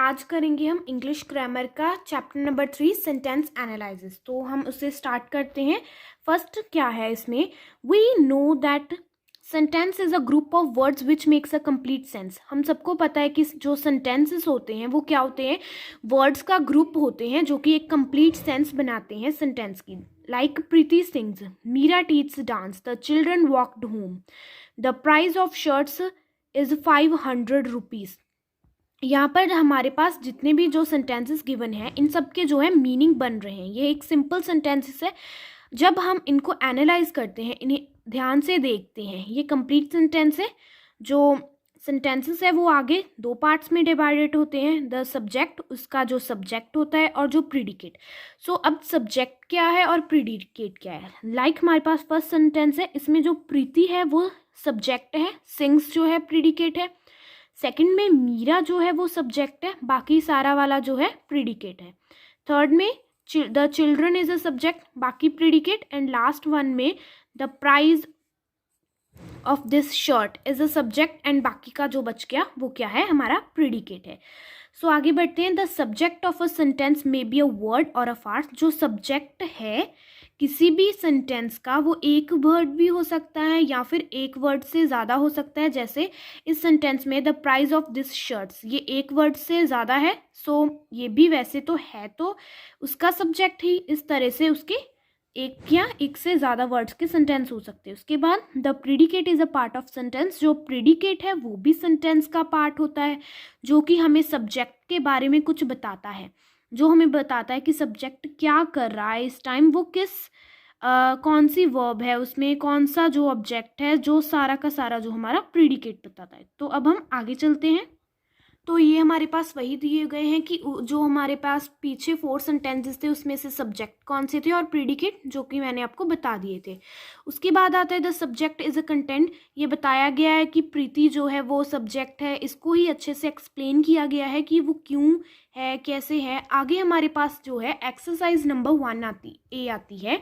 आज करेंगे हम इंग्लिश ग्रामर का चैप्टर नंबर 3 सेंटेंस एनालिसिस। तो हम उसे स्टार्ट करते हैं। फर्स्ट क्या है इसमें, we know that sentence is a group of words which makes a complete sense. हम सबको पता है कि जो सेंटेंसेस होते हैं वो क्या होते हैं, वर्ड्स का ग्रुप होते हैं जो कि एक कंप्लीट सेंस बनाते हैं सेंटेंस की। Like Preeti sings, Meera teach dance, the children walked home, the price of shirts is 500 rupees. यहाँ पर हमारे पास जितने भी जो सेंटेंसेस गिवन हैं इन सब के जो है मीनिंग बन रहे हैं। ये एक सिंपल सेंटेंसेस है। जब हम इनको एनालाइज करते हैं, इन्हें ध्यान से देखते हैं, ये कंप्लीट सेंटेंस है। जो सेंटेंसेस है वो आगे दो पार्ट्स में डिवाइडेड होते हैं, द सब्जेक्ट, उसका जो सब्जेक्ट होता है, और जो प्रीडिकेट। सो अब सब्जेक्ट क्या है और प्रीडिकेट क्या है। लाइक हमारे पास फर्स्ट सेंटेंस है, इसमें जो प्रीति है वो सब्जेक्ट है, सिंग्स जो है प्रीडिकेट है। सेकंड में मीरा जो है वो सब्जेक्ट है, बाकी सारा वाला जो है प्रीडिकेट है। थर्ड में the children is a subject, बाकी प्रीडिकेट। एंड लास्ट वन में the price of this shirt is a subject and बाकी का जो बच गया वो क्या है, हमारा प्रीडिकेट है। सो आगे बढ़ते हैं। The subject of a sentence may be a word और अ फ्रेज। जो सब्जेक्ट है किसी भी सेंटेंस का वो एक वर्ड भी हो सकता है या फिर एक वर्ड से ज़्यादा हो सकता है। जैसे इस सेंटेंस में the price of this shirts, ये एक वर्ड से ज़्यादा है, सो ये भी वैसे तो है तो उसका सब्जेक्ट ही। इस तरह से उसके एक या एक से ज़्यादा वर्ड्स के सेंटेंस हो सकते हैं। उसके बाद the predicate is a part of sentence. जो प्रीडिकेट है वो भी सेंटेंस का पार्ट होता है, जो कि हमें सब्जेक्ट के बारे में कुछ बताता है, जो हमें बताता है कि सब्जेक्ट क्या कर रहा है इस टाइम, वो किस कौन सी वर्ब है, उसमें कौन सा जो ऑब्जेक्ट है, जो सारा का सारा जो हमारा प्रीडिकेट बताता है। तो अब हम आगे चलते हैं। तो ये हमारे पास वही दिए गए हैं कि जो हमारे पास पीछे 4 सेंटेंसेस थे उसमें से सब्जेक्ट कौन से थे और प्रीडिकेट जो कि मैंने आपको बता दिए थे। उसके बाद आता है the subject is a content. ये बताया गया है कि प्रीति जो है वो सब्जेक्ट है, इसको ही अच्छे से एक्सप्लेन किया गया है कि वो क्यों है, कैसे है। आगे हमारे पास जो है एक्सरसाइज नंबर 1 आती है,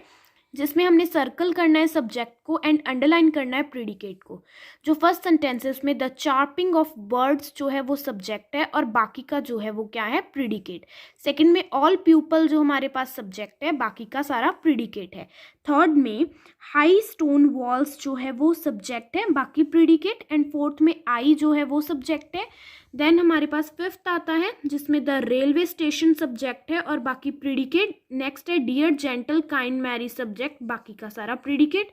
जिसमें हमने सर्कल करना है सब्जेक्ट को एंड अंडरलाइन करना है प्रीडिकेट को। जो फर्स्ट सेंटेंस है उसमें द चार्पिंग ऑफ बर्ड्स जो है वो सब्जेक्ट है और बाकी का जो है वो क्या है, प्रीडिकेट। सेकंड में ऑल पीपल जो हमारे पास सब्जेक्ट है, बाकी का सारा प्रीडिकेट है। थर्ड में हाई स्टोन वॉल्स जो है वो सब्जेक्ट है, बाकी प्रीडिकेट। एंड फोर्थ में आई जो है वो सब्जेक्ट है। देन हमारे पास फिफ्थ आता है जिसमें द रेलवे स्टेशन सब्जेक्ट है और बाकी प्रीडिकेट। नेक्स्ट है dear gentle kind Mary subject, बाकी का सारा प्रीडिकेट।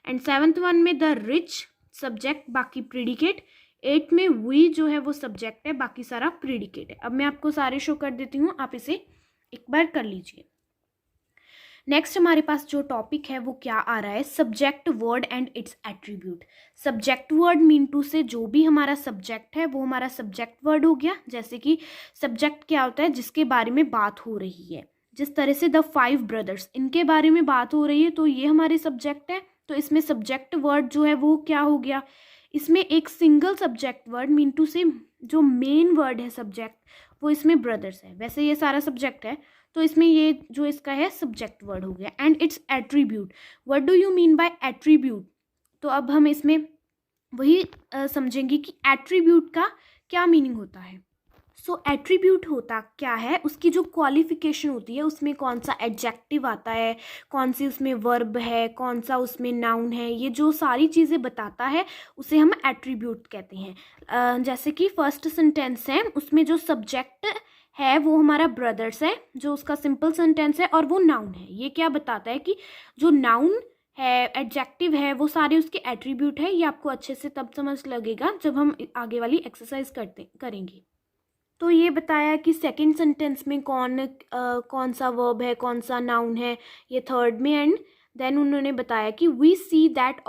एंड सेवंथ वन में द रिच सब्जेक्ट, बाकी प्रीडिकेट। एट में वी जो है वो सब्जेक्ट है, बाकी सारा प्रीडिकेट है। अब मैं आपको सारे शो कर देती हूँ, आप इसे एक बार कर लीजिए। नेक्स्ट हमारे पास जो टॉपिक है वो क्या आ रहा है, subject word and its attribute. Subject word mean to say जो भी हमारा सब्जेक्ट है वो हमारा सब्जेक्ट वर्ड हो गया। जैसे कि सब्जेक्ट क्या होता है, जिसके बारे में बात हो रही है। जिस तरह से द 5 ब्रदर्स, इनके बारे में बात हो रही है तो ये हमारे सब्जेक्ट है। तो इसमें सब्जेक्ट वर्ड जो है वो क्या हो गया, इसमें एक single subject word mean to say जो मेन वर्ड है सब्जेक्ट वो इसमें ब्रदर्स है। वैसे ये सारा सब्जेक्ट है तो इसमें ये जो इसका है सब्जेक्ट वर्ड हो गया। And its attribute, what do you mean by attribute. तो अब हम इसमें वही समझेंगे कि एट्रीब्यूट का क्या मीनिंग होता है। सो एट्रीब्यूट होता क्या है, उसकी जो क्वालिफिकेशन होती है उसमें कौन सा एडजेक्टिव आता है, कौन सी उसमें वर्ब है, कौन सा उसमें नाउन है, ये जो सारी चीज़ें बताता है उसे हम एट्रीब्यूट कहते हैं। जैसे कि फर्स्ट सेंटेंस है उसमें जो सब्जेक्ट है वो हमारा ब्रदर्स है, जो उसका सिंपल सेंटेंस है, और वो नाउन है। ये क्या बताता है कि जो नाउन है, एडजेक्टिव है, वो सारे उसके एट्रीब्यूट है। ये आपको अच्छे से तब समझ लगेगा जब हम आगे वाली एक्सरसाइज करेंगे। तो ये बताया कि सेकंड सेंटेंस में कौन सा वर्ब है, कौन सा नाउन है, ये थर्ड में। एंड देन उन्होंने बताया कि we see that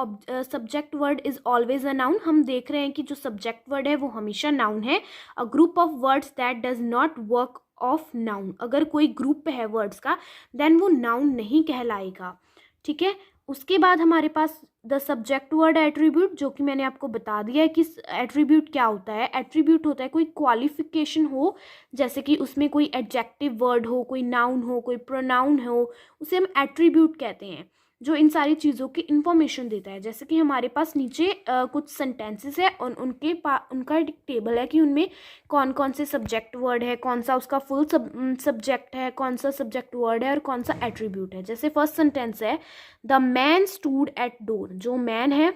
subject word is always a noun. हम देख रहे हैं कि जो सब्जेक्ट वर्ड है वो हमेशा नाउन है। अ group of words that does not work of noun, अगर कोई ग्रुप है वर्ड्स का देन वो नाउन नहीं कहलाएगा। ठीक है। उसके बाद हमारे पास द सब्जेक्ट वर्ड एट्रीब्यूट, जो कि मैंने आपको बता दिया है कि एट्रीब्यूट क्या होता है। एट्रीब्यूट होता है कोई क्वालिफिकेशन हो, जैसे कि उसमें कोई एडजेक्टिव वर्ड हो, कोई नाउन हो, कोई प्रोनाउन हो, उसे हम एट्रीब्यूट कहते हैं। जो इन सारी चीज़ों की इंफॉर्मेशन देता है। जैसे कि हमारे पास नीचे कुछ सेंटेंसेस है और उनका एक टेबल है कि उनमें कौन कौन से सब्जेक्ट वर्ड है, कौन सा उसका फुल सब्जेक्ट है, कौन सा सब्जेक्ट वर्ड है और कौन सा एट्रीब्यूट है। जैसे फर्स्ट सेंटेंस है the man stood at door, जो मैन है,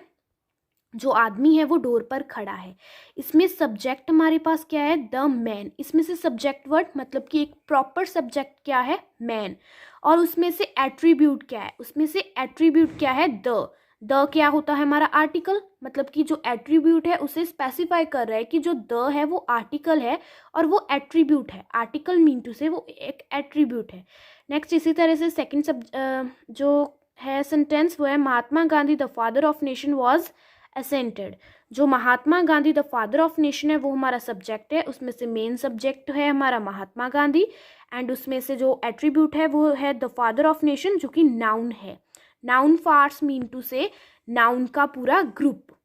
जो आदमी है वो डोर पर खड़ा है। इसमें सब्जेक्ट हमारे पास क्या है, द मैन। इसमें से सब्जेक्ट वर्ड मतलब कि एक प्रॉपर सब्जेक्ट क्या है, मैन। और उसमें से एट्रीब्यूट क्या है, उसमें से एट्रीब्यूट क्या है, द क्या होता है हमारा आर्टिकल, मतलब कि जो एट्रीब्यूट है उसे स्पेसिफाई कर रहा है कि जो द है वो आर्टिकल है और वो एट्रीब्यूट है। आर्टिकल मीन टू से वो एक एट्रीब्यूट है। नेक्स्ट इसी तरह से सेकंड जो है सेंटेंस वो है Mahatma Gandhi the father of nation was assented. जो Mahatma Gandhi the father of nation है वो हमारा सब्जेक्ट है, उसमें से मेन सब्जेक्ट है हमारा महात्मा गांधी, एंड उसमें से जो एट्रीब्यूट है वो है द फादर ऑफ नेशन, जो कि नाउन है। नाउन फॉर्स मीन टू से नाउन का पूरा ग्रुप।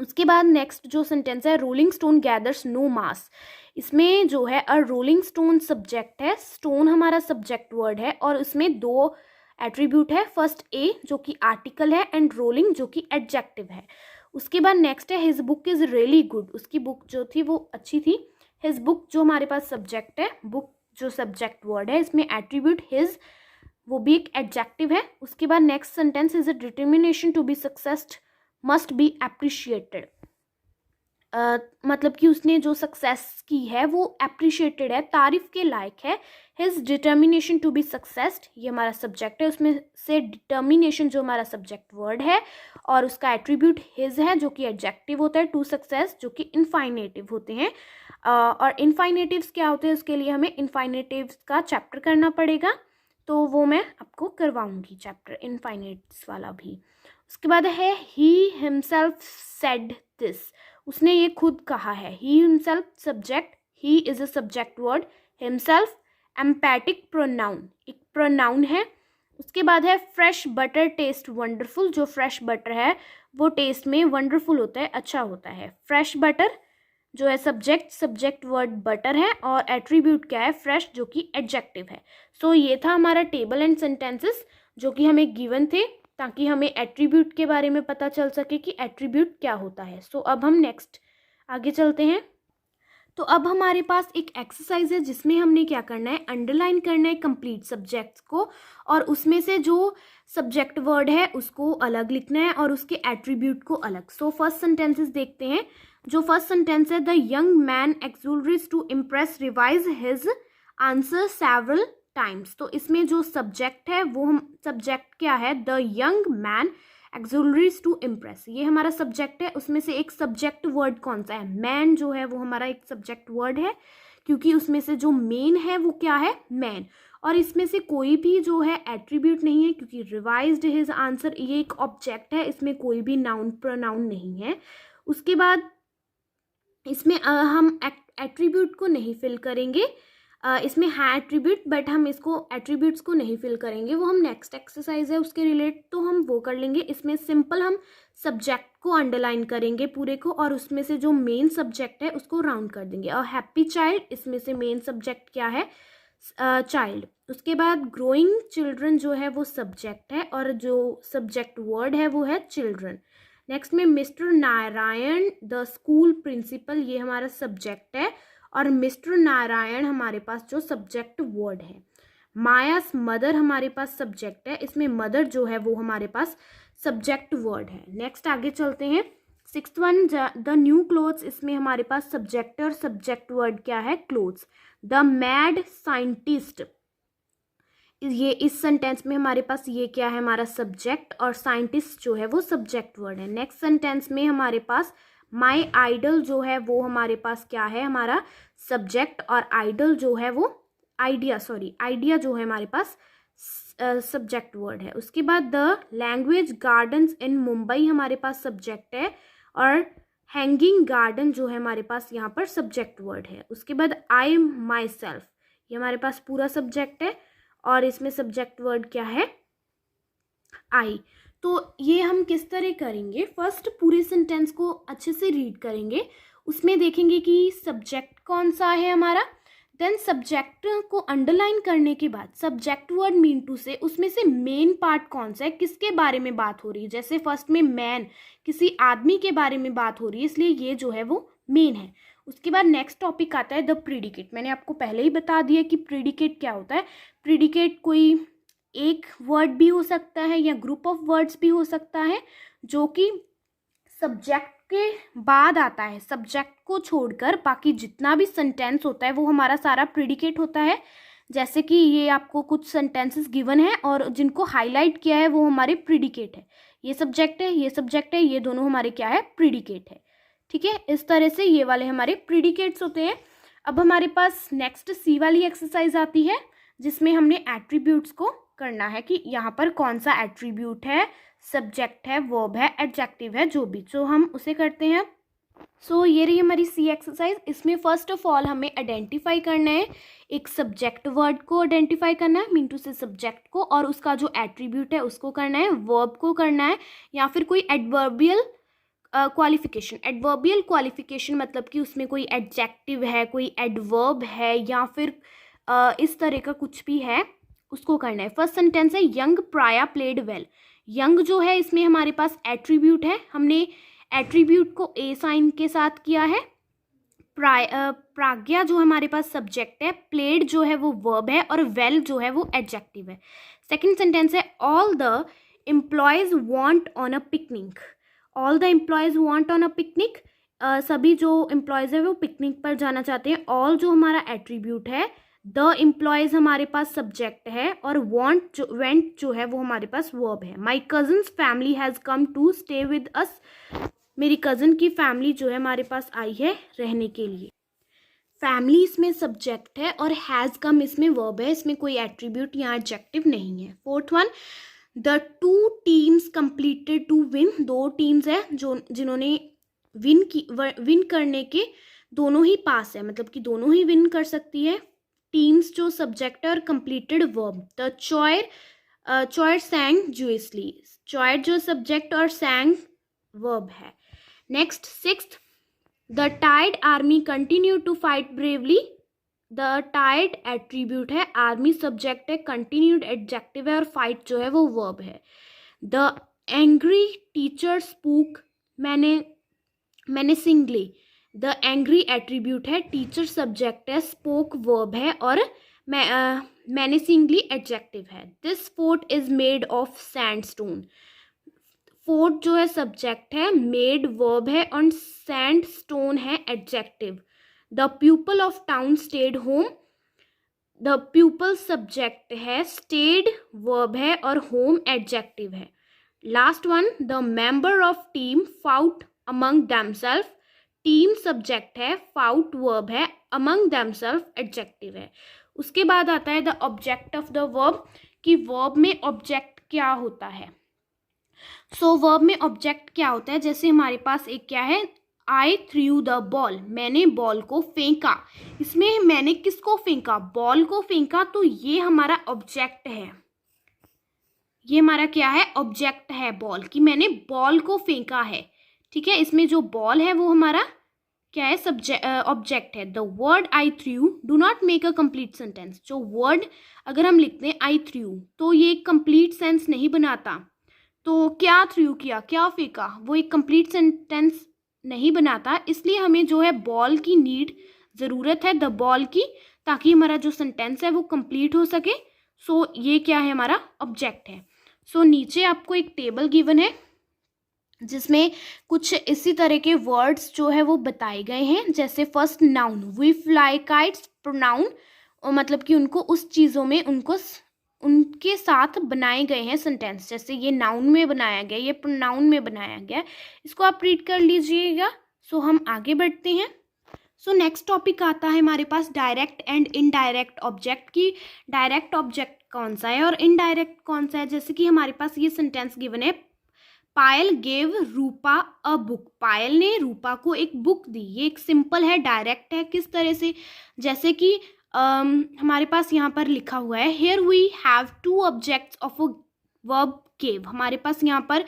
उसके बाद नेक्स्ट जो सेंटेंस है रोलिंग स्टोन गैदर्स नो मास। इसमें जो है अ रोलिंग स्टोन सब्जेक्ट है, स्टोन हमारा सब्जेक्ट वर्ड है और उसमें दो एट्रीब्यूट है, फर्स्ट ए जो कि आर्टिकल है एंड रोलिंग जो कि एडजेक्टिव है। उसके बाद नेक्स्ट है his book is really good, उसकी बुक जो थी वो अच्छी थी। हिज बुक जो हमारे पास सब्जेक्ट है, बुक जो सब्जेक्ट वर्ड है, इसमें एट्रीब्यूट हिज वो भी एक एडजेक्टिव है। उसके बाद next sentence is a determination to be successed must be appreciated. मतलब कि उसने जो सक्सेस की है वो एप्रिशिएटेड है, तारीफ के लायक है। हिज डिटर्मिनेशन टू बी सक्सेस्ड ये हमारा सब्जेक्ट है, उसमें से डिटर्मिनेशन जो हमारा सब्जेक्ट वर्ड है और उसका एट्रीब्यूट हिज है जो कि एडजेक्टिव होता है। टू सक्सेस जो कि इनफाइनेटिव होते हैं। और इनफाइनेटिव्स क्या होते हैं उसके लिए हमें इनफाइनेटिव्स का चैप्टर करना पड़ेगा, तो वो मैं आपको करवाऊंगी चैप्टर इनफाइनेट्स वाला भी। उसके बाद है ही हिमसेल्फ सेड दिस, उसने ये खुद कहा है। He himself subject, he is a subject word, himself emphatic pronoun, एक प्रोनाउन है। उसके बाद है फ्रेश बटर टेस्ट वंडरफुल, जो फ्रेश बटर है वो टेस्ट में वंडरफुल होता है, अच्छा होता है। फ्रेश बटर जो है सब्जेक्ट वर्ड बटर है और एट्रीब्यूट क्या है, फ्रेश जो कि एडजेक्टिव है। सो ये था हमारा टेबल एंड सेंटेंसेस जो कि हमें गिवन थे, ताकि हमें एट्रीब्यूट के बारे में पता चल सके कि एट्रीब्यूट क्या होता है। सो अब हम नेक्स्ट आगे चलते हैं। तो अब हमारे पास एक एक्सरसाइज है जिसमें हमने क्या करना है, अंडरलाइन करना है कंप्लीट सब्जेक्ट्स को और उसमें से जो सब्जेक्ट वर्ड है उसको अलग लिखना है और उसके एट्रीब्यूट को अलग। सो फर्स्ट सेंटेंसेस देखते हैं। जो फर्स्ट सेंटेंस है the young man auxiliaries to impress revise his answer several times. तो इसमें जो सब्जेक्ट है वो हम सब्जेक्ट क्या है, the young man auxiliaries to impress, ये हमारा सब्जेक्ट है। उसमें से एक सब्जेक्ट वर्ड कौन सा है, मैन जो है वो हमारा एक सब्जेक्ट वर्ड है, क्योंकि उसमें से जो मेन है वो क्या है, मैन। और इसमें से कोई भी जो है एट्रीब्यूट नहीं है, क्योंकि रिवाइज्ड हिज आंसर ये एक ऑब्जेक्ट है, इसमें कोई भी नाउन प्रोनाउन नहीं है। उसके बाद इसमें हम एट्रीब्यूट को नहीं फिल करेंगे, इसमें है एट्रीब्यूट बट हम इसको एट्रीब्यूट्स को नहीं फिल करेंगे, वो हम नेक्स्ट एक्सरसाइज है उसके रिलेट तो हम वो कर लेंगे। इसमें सिंपल हम सब्जेक्ट को अंडरलाइन करेंगे पूरे को और उसमें से जो मेन सब्जेक्ट है उसको राउंड कर देंगे। और हैप्पी चाइल्ड, इसमें से मेन सब्जेक्ट क्या है, चाइल्ड। उसके बाद ग्रोइंग चिल्ड्रन जो है वो सब्जेक्ट है और जो सब्जेक्ट वर्ड है वो है चिल्ड्रन। नेक्स्ट में mister Narayan the school principal, ये हमारा सब्जेक्ट है और मिस्टर नारायण हमारे पास जो सब्जेक्ट वर्ड है। मायास मदर हमारे पास सब्जेक्ट है, इसमें मदर जो है वो हमारे पास सब्जेक्ट वर्ड है। नेक्स्ट आगे चलते हैं। Sixth one the new clothes, इसमें हमारे पास सब्जेक्ट और सब्जेक्ट वर्ड क्या है, क्लोथ्स। द मैड साइंटिस्ट, ये इस सेंटेंस में हमारे पास ये क्या है, हमारा सब्जेक्ट और साइंटिस्ट जो है वो सब्जेक्ट वर्ड है। नेक्स्ट सेंटेंस में हमारे पास माई आइडल जो है वो हमारे पास क्या है, हमारा सब्जेक्ट और आइडल जो है वो आइडिया जो है हमारे पास सब्जेक्ट वर्ड है। उसके बाद द लैंग्वेज गार्डन्स इन मुंबई हमारे पास सब्जेक्ट है और हैंगिंग गार्डन जो है हमारे पास यहाँ पर सब्जेक्ट वर्ड है। उसके बाद आई माई सेल्फ, ये हमारे पास पूरा सब्जेक्ट है और इसमें सब्जेक्ट वर्ड क्या है, आई। तो ये हम किस तरह करेंगे, फर्स्ट पूरे सेंटेंस को अच्छे से रीड करेंगे, उसमें देखेंगे कि सब्जेक्ट कौन सा है हमारा, देन सब्जेक्ट को अंडरलाइन करने के बाद सब्जेक्ट वर्ड मीन टू से उसमें से मेन पार्ट कौन सा है, किसके बारे में बात हो रही है। जैसे फर्स्ट में मैन, किसी आदमी के बारे में बात हो रही है, इसलिए ये जो है वो मेन है। उसके बाद नेक्स्ट टॉपिक आता है द प्रीडिकेट। मैंने आपको पहले ही बता दिया कि प्रीडिकेट क्या होता है। प्रीडिकेट कोई एक वर्ड भी हो सकता है या ग्रुप ऑफ वर्ड्स भी हो सकता है जो कि सब्जेक्ट के बाद आता है। सब्जेक्ट को छोड़कर बाकी जितना भी सेंटेंस होता है वो हमारा सारा प्रीडिकेट होता है। जैसे कि ये आपको कुछ सेंटेंसेस गिवन है और जिनको हाईलाइट किया है वो हमारे प्रीडिकेट है। ये सब्जेक्ट है, ये सब्जेक्ट है, ये दोनों हमारे क्या है, प्रीडिकेट है। ठीक है, इस तरह से ये वाले हमारे प्रीडिकेट्स होते हैं। अब हमारे पास नेक्स्ट सी वाली एक्सरसाइज आती है जिसमें हमने एट्रीब्यूट्स को करना है कि यहाँ पर कौन सा एट्रीब्यूट है, सब्जेक्ट है, वर्ब है, एडजेक्टिव है, जो भी, तो हम उसे करते हैं। सो ये रही हमारी सी एक्सरसाइज। इसमें फर्स्ट ऑफ ऑल हमें आइडेंटिफाई करना है, एक सब्जेक्ट वर्ड को आइडेंटिफाई करना है, मीन टू से सब्जेक्ट को, और उसका जो एट्रीब्यूट है उसको करना है, वर्ब को करना है, या फिर कोई एडवर्बियल क्वालिफिकेशन। एडवर्बियल क्वालिफिकेशन मतलब कि उसमें कोई एडजेक्टिव है, कोई एडवर्ब है, या फिर इस तरह का कुछ भी है, उसको करना है। फर्स्ट सेंटेंस है यंग प्राया प्लेड वेल। यंग जो है इसमें हमारे पास एट्रीब्यूट है, हमने एट्रीब्यूट को ए साइन के साथ किया है। प्राज्ञा जो हमारे पास सब्जेक्ट है, प्लेड जो है वो वर्ब है, और वेल जो है वो एडजेक्टिव है। सेकंड सेंटेंस है all the employees want on a picnic. All the employees want on a picnic, सभी जो एम्प्लॉयज है वो पिकनिक पर जाना चाहते हैं। ऑल जो हमारा एट्रीब्यूट है, द एम्प्लॉयज हमारे पास सब्जेक्ट है, और वेंट जो है वो हमारे पास वर्ब है। My cousin's family has come to stay with us. मेरी कज़न की फैमिली जो है हमारे पास आई है रहने के लिए। फैमिली इसमें सब्जेक्ट है और हैज़ कम इसमें वर्ब है, इसमें कोई एट्रीब्यूट या एडजेक्टिव नहीं है। Fourth one, the two teams completed to win. दो टीम्स है जो जिन्होंने विन करने के दोनों ही पास है, मतलब कि दोनों ही विन कर सकती है। टीम्स जो सब्जेक्ट है और कंप्लीटेड वर्ब। द चॉयर सैंग जूसली। चॉयर जो सब्जेक्ट और सैंग वर्ब है। Next sixth, the Tide army continue to fight bravely. The Tide attribute है, आर्मी सब्जेक्ट है, कंटिन्यूड एडजेक्टिव है, और फाइट जो है वो वर्ब है। The angry teacher spook मेनेसिंगली। The angry attribute है, टीचर सब्जेक्ट है, स्पोक वर्ब है, और मेनेसिंगली एडजेक्टिव है। This fort is made of sandstone. Fort जो है सब्जेक्ट है, मेड वर्ब है, और सैंडस्टोन है adjective. The people of town stayed home. The people subject है, स्टेड वर्ब है, और होम एडजेक्टिव है। Last one, the member of team fought among themself. Team subject है, फाउट वर्ब है, अमंग देमसेल्फ एडजेक्टिव है। उसके बाद आता है the object of the verb, कि वर्ब में ऑब्जेक्ट क्या होता है। सो वर्ब में ऑब्जेक्ट क्या होता है, जैसे हमारे पास एक क्या है, आई थ्रू द बॉल। मैंने बॉल को फेंका। इसमें मैंने किसको फेंका, बॉल को फेंका, तो ये हमारा ऑब्जेक्ट है। ये हमारा क्या है, ऑब्जेक्ट है बॉल, कि मैंने बॉल को फेंका है। ठीक है, इसमें जो बॉल है वो हमारा क्या है, ऑब्जेक्ट है। The word I through do not make a complete sentence. जो वर्ड अगर हम लिखते हैं आई थ्रू तो ये एक कंप्लीट सेंस नहीं बनाता। तो क्या थ्रू किया, क्या फेंका, वो एक कंप्लीट सेंटेंस नहीं बनाता। इसलिए हमें जो है बॉल की नीड, ज़रूरत है द बॉल की, ताकि हमारा जो सेंटेंस है वो कंप्लीट हो सके। सो ये क्या है, हमारा ऑब्जेक्ट है। सो नीचे आपको एक टेबल गिवन है जिसमें कुछ इसी तरह के वर्ड्स जो है वो बताए गए हैं। जैसे first noun, we fly kites. Pronoun मतलब कि उनको उस चीज़ों में उनके साथ बनाए गए हैं सेंटेंस। जैसे ये नाउन में बनाया गया, ये प्रोनाउन में बनाया गया। इसको आप रीड कर लीजिएगा। सो हम आगे बढ़ते हैं। सो नेक्स्ट टॉपिक आता है हमारे पास डायरेक्ट एंड इनडायरेक्ट ऑब्जेक्ट की। डायरेक्ट ऑब्जेक्ट कौन सा है और इनडायरेक्ट कौन सा है। जैसे कि हमारे पास ये सेंटेंस गिवन है, पायल गेव रूपा अ बुक। पायल ने रूपा को एक बुक दी। ये एक सिंपल है, डायरेक्ट है। किस तरह से, जैसे कि हमारे पास यहाँ पर लिखा हुआ है, here we have two objects of a verb gave. हमारे पास यहाँ पर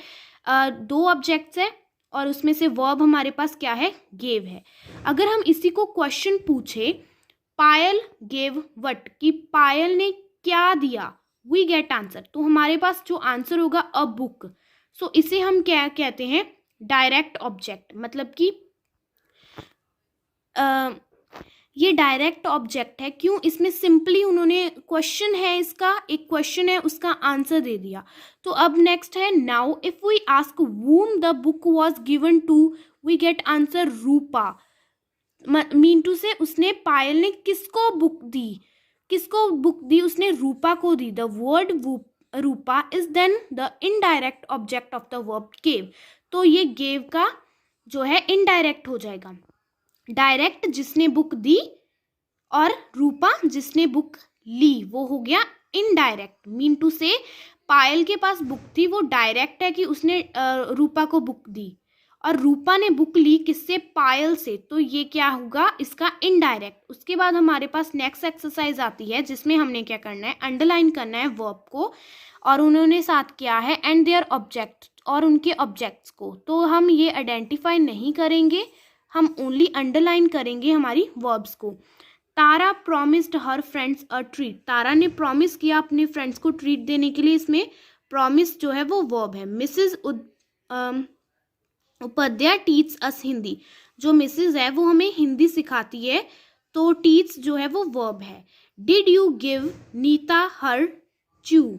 दो ऑब्जेक्ट्स है और उसमें से वर्ब हमारे पास क्या है, गेव है। अगर हम इसी को क्वेश्चन पूछे, पायल गेव वट, कि पायल ने क्या दिया, वी गेट आंसर, तो हमारे पास जो आंसर होगा अ बुक। सो इसे हम क्या कहते हैं, डायरेक्ट ऑब्जेक्ट, मतलब कि ये डायरेक्ट ऑब्जेक्ट है। क्यों, इसमें सिंपली उन्होंने क्वेश्चन है, इसका एक क्वेश्चन है, उसका आंसर दे दिया। तो अब नेक्स्ट है now if we ask whom the book was given to, we get answer Rupa. Mean to say उसने, पायल ने किसको बुक दी, किसको बुक दी, उसने रूपा को दी। The word Rupa is then the indirect object of the verb gave. तो ये गेव का जो है इनडायरेक्ट हो जाएगा। डायरेक्ट जिसने बुक दी और रूपा जिसने बुक ली, वो हो गया इनडायरेक्ट। मीन टू से पायल के पास बुक थी, वो डायरेक्ट है कि उसने रूपा को बुक दी, और रूपा ने बुक ली किससे, पायल से, तो ये क्या होगा इसका इनडायरेक्ट। उसके बाद हमारे पास नेक्स्ट एक्सरसाइज आती है जिसमें हमने क्या करना है, अंडरलाइन करना है वर्ब को, और उन्होंने साथ किया है एंड देयर ऑब्जेक्ट, और उनके ऑब्जेक्ट्स को। तो हम ये आइडेंटिफाई नहीं करेंगे, हम ओनली अंडरलाइन करेंगे हमारी वर्ब्स को। Tara promised her friends a treat, Tara ने प्रॉमिस किया अपने फ्रेंड्स को ट्रीट देने के लिए, इसमें प्रॉमिस जो है वो वर्ब है। Mrs Upadhyay teach us Hindi, जो मिसेज है वो हमें हिंदी सिखाती है, तो टीच जो है वो वर्ब है। डिड यू गिव नीता हर चू,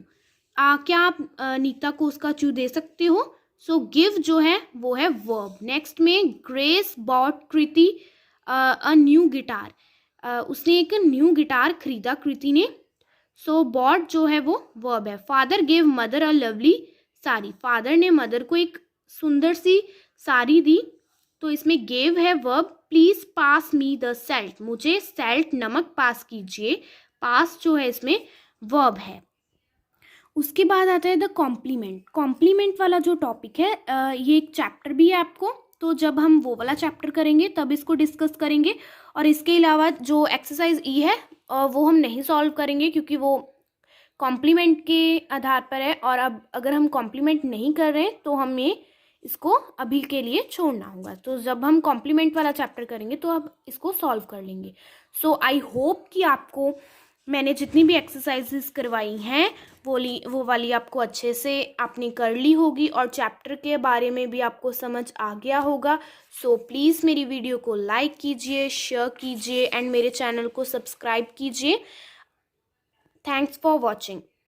क्या आप नीता को उसका चू दे सकते हो। सो गिव जो है वो है वर्ब। नेक्स्ट में Grace bought Kriti a new guitar, उसने एक न्यू गिटार खरीदा कृति ने। सो बॉट जो है वो वर्ब है। Father gave mother a lovely sari, father ने मदर को एक सुंदर सी साड़ी दी, तो इसमें गेव है verb. Please pass me the salt, मुझे सैल्ट नमक पास कीजिए, पास जो है इसमें वर्ब है। उसके बाद आता है द कॉम्प्लीमेंट। कॉम्प्लीमेंट वाला जो टॉपिक है ये एक चैप्टर भी है आपको, तो जब हम वो वाला चैप्टर करेंगे तब इसको डिस्कस करेंगे। और इसके अलावा जो एक्सरसाइज ई है वो हम नहीं सॉल्व करेंगे, क्योंकि वो कॉम्प्लीमेंट के आधार पर है, और अब अगर हम कॉम्प्लीमेंट नहीं कर रहे हैं तो हमें इसको अभी के लिए छोड़ना होगा। तो जब हम कॉम्प्लीमेंट वाला चैप्टर करेंगे तो अब इसको सॉल्व कर लेंगे। सो आई होप कि आपको मैंने जितनी भी एक्सरसाइजेस करवाई हैं वो वाली आपको अच्छे से आपने कर ली होगी, और चैप्टर के बारे में भी आपको समझ आ गया होगा। सो प्लीज़ मेरी वीडियो को लाइक कीजिए, शेयर कीजिए, एंड मेरे चैनल को सब्सक्राइब कीजिए। Thanks for watching.